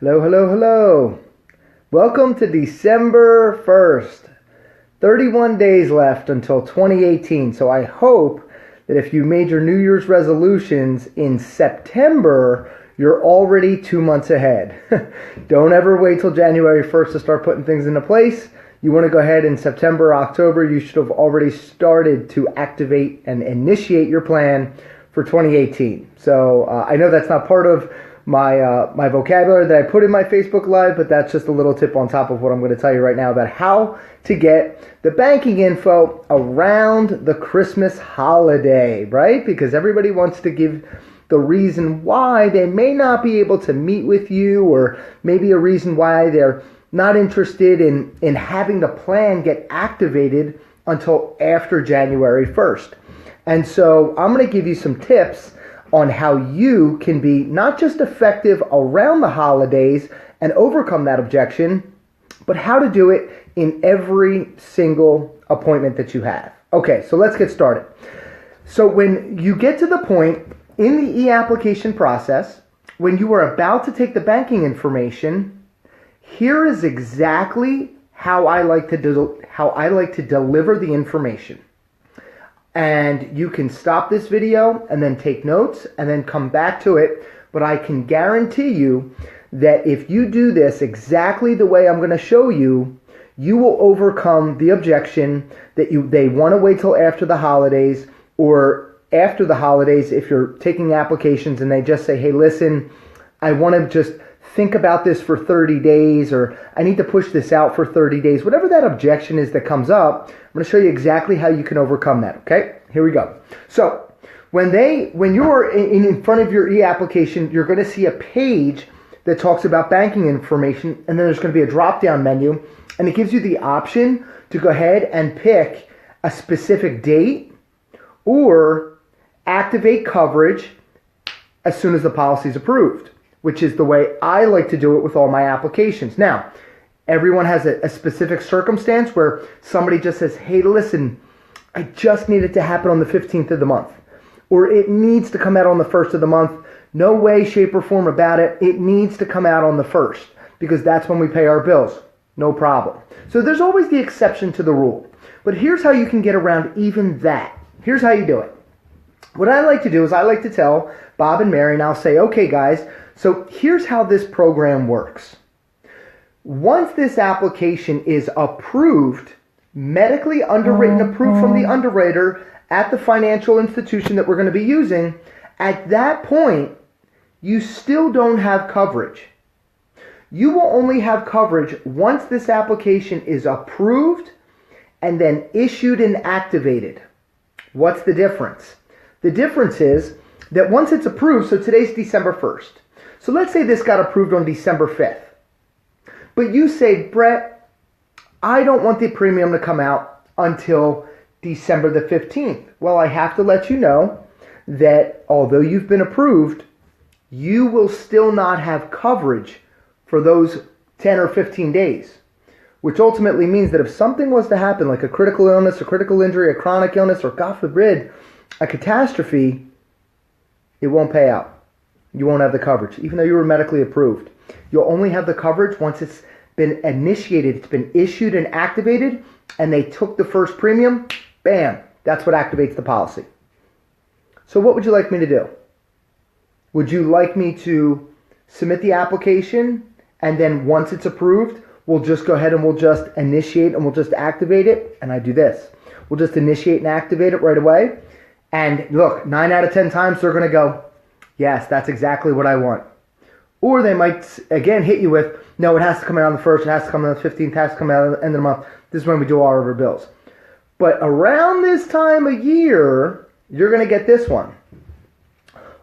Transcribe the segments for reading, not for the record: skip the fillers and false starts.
Hello, hello, hello. Welcome to December 1st. 31 days left until 2018. So I hope that if you made your New Year's resolutions in September, you're already 2 months ahead. Don't ever wait till January 1st to start putting things into place. You want to go ahead in September, October, you should have already started to activate and initiate your plan for 2018. So I know that's not part of my vocabulary that I put in my Facebook Live, but that's just a little tip on top of what I'm going to tell you right now about how to get the banking info around the Christmas holiday, right? Because everybody wants to give the reason why they may not be able to meet with you, or maybe a reason why they're not interested in having the plan get activated until after January 1st. And so I'm going to give you some tips on how you can be not just effective around the holidays and overcome that objection, but how to do it in every single appointment that you have. Okay, so let's get started. So when you get to the point in the e-application process, when you are about to take the banking information, here is exactly how I like to deliver the information. And you can stop this video and then take notes and then come back to it. But I can guarantee you that if you do this exactly the way I'm going to show you, you will overcome the objection that they want to wait till after the holidays, or after the holidays if you're taking applications and they just say, hey, listen, I want to just think about this for 30 days, or I need to push this out for 30 days. Whatever that objection is that comes up, I'm going to show you exactly how you can overcome that, okay? Here we go. So when you're in front of your e-application, you're going to see a page that talks about banking information, and then there's going to be a drop-down menu, and it gives you the option to go ahead and pick a specific date or activate coverage as soon as the policy is approved, which is the way I like to do it with all my applications. Now, everyone has a specific circumstance where somebody just says, hey, listen, I just need it to happen on the 15th of the month, or it needs to come out on the 1st of the month. No way, shape, or form about it. It needs to come out on the 1st because that's when we pay our bills. No problem. So there's always the exception to the rule. But here's how you can get around even that. Here's how you do it. What I like to do is I like to tell Bob and Mary, and I'll say, okay, guys, so here's how this program works. Once this application is approved, medically underwritten, approved from the underwriter at the financial institution that we're going to be using, at that point, you still don't have coverage. You will only have coverage once this application is approved and then issued and activated. What's the difference? The difference is that once it's approved, so today's December 1st. So let's say this got approved on December 5th. But you say, Brett, I don't want the premium to come out until December the 15th. Well, I have to let you know that although you've been approved, you will still not have coverage for those 10 or 15 days, which ultimately means that if something was to happen, like a critical illness, a critical injury, a chronic illness, or God forbid, a catastrophe, it won't pay out. You won't have the coverage, even though you were medically approved. You'll only have the coverage once it's been initiated, it's been issued and activated, and they took the first premium, bam, that's what activates the policy. So what would you like me to do? Would you like me to submit the application, and then once it's approved, we'll just go ahead and we'll just initiate and we'll just activate it? And I do this. We'll just initiate and activate it right away. And look, 9 out of 10 times they're going to go, yes, that's exactly what I want. Or they might, again, hit you with, no, it has to come out on the 1st, it has to come out on the 15th, it has to come out at the end of the month. This is when we do all of our bills. But around this time of year, you're going to get this one.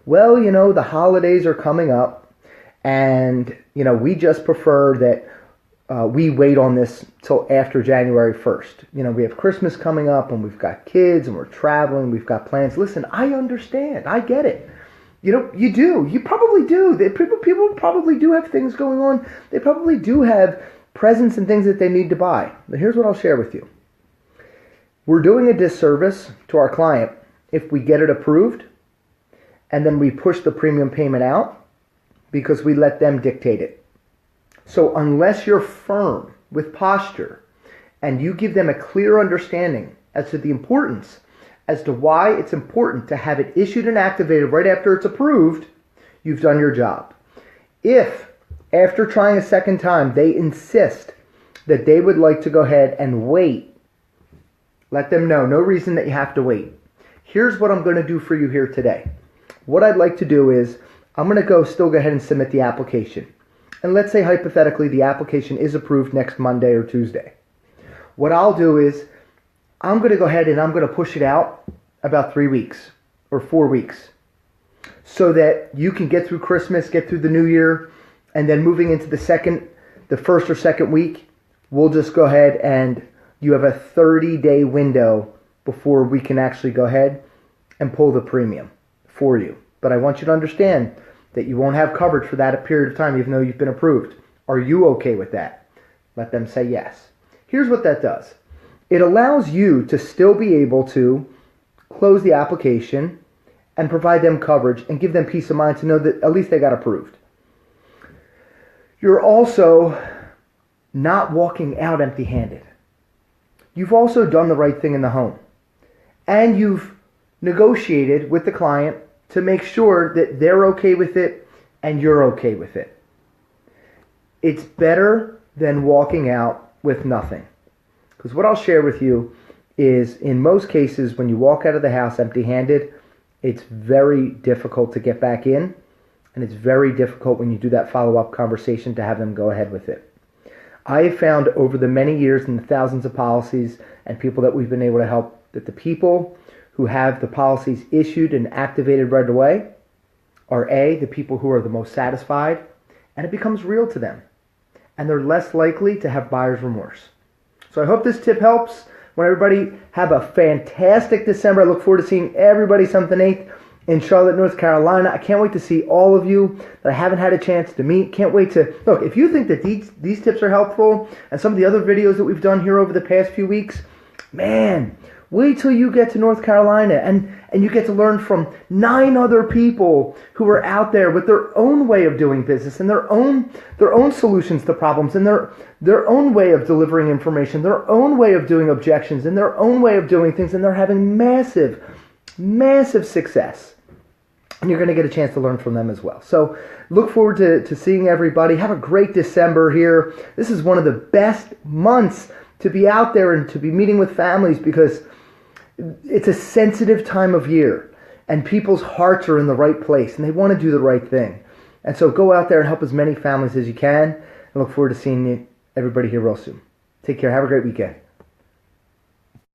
Well, the holidays are coming up, and, we just prefer that we wait on this till after January 1st. We have Christmas coming up, and we've got kids, and we're traveling, we've got plans. Listen, I understand. I get it. You do. You probably do. People probably do have things going on. They probably do have presents and things that they need to buy. But here's what I'll share with you. We're doing a disservice to our client if we get it approved and then we push the premium payment out because we let them dictate it. So unless you're firm with posture and you give them a clear understanding as to the importance, as to why it's important to have it issued and activated right after it's approved, you've done your job. If, after trying a second time, they insist that they would like to go ahead and wait, let them know, no reason that you have to wait. Here's what I'm going to do for you here today. What I'd like to do is, I'm going to still go ahead and submit the application. And let's say hypothetically the application is approved next Monday or Tuesday. What I'll do is, I'm going to go ahead and I'm going to push it out about 3 weeks or 4 weeks so that you can get through Christmas, get through the New Year, and then moving into the first or second week, we'll just go ahead and you have a 30-day window before we can actually go ahead and pull the premium for you. But I want you to understand that you won't have coverage for that period of time even though you've been approved. Are you okay with that? Let them say yes. Here's what that does. It allows you to still be able to close the application and provide them coverage and give them peace of mind to know that at least they got approved. You're also not walking out empty-handed. You've also done the right thing in the home. And you've negotiated with the client to make sure that they're okay with it and you're okay with it. It's better than walking out with nothing. Because what I'll share with you is, in most cases, when you walk out of the house empty-handed, it's very difficult to get back in, and it's very difficult when you do that follow-up conversation to have them go ahead with it. I have found over the many years and the thousands of policies and people that we've been able to help that the people who have the policies issued and activated right away are the people who are the most satisfied, and it becomes real to them. And they're less likely to have buyer's remorse. So I hope this tip helps. Want everybody have a fantastic December. I look forward to seeing everybody Something 8th in Charlotte, North Carolina. I can't wait to see all of you that I haven't had a chance to meet. Can't wait to look. If you think that these tips are helpful and some of the other videos that we've done here over the past few weeks, man, wait till you get to North Carolina and you get to learn from 9 other people who are out there with their own way of doing business and their own solutions to problems and their own way of delivering information, their own way of doing objections and their own way of doing things, and they're having massive, massive success. And you're going to get a chance to learn from them as well. So look forward to seeing everybody. Have a great December here. This is one of the best months to be out there and to be meeting with families because it's a sensitive time of year and people's hearts are in the right place and they want to do the right thing. And so go out there and help as many families as you can. I look forward to seeing everybody here real soon. Take care. Have a great weekend.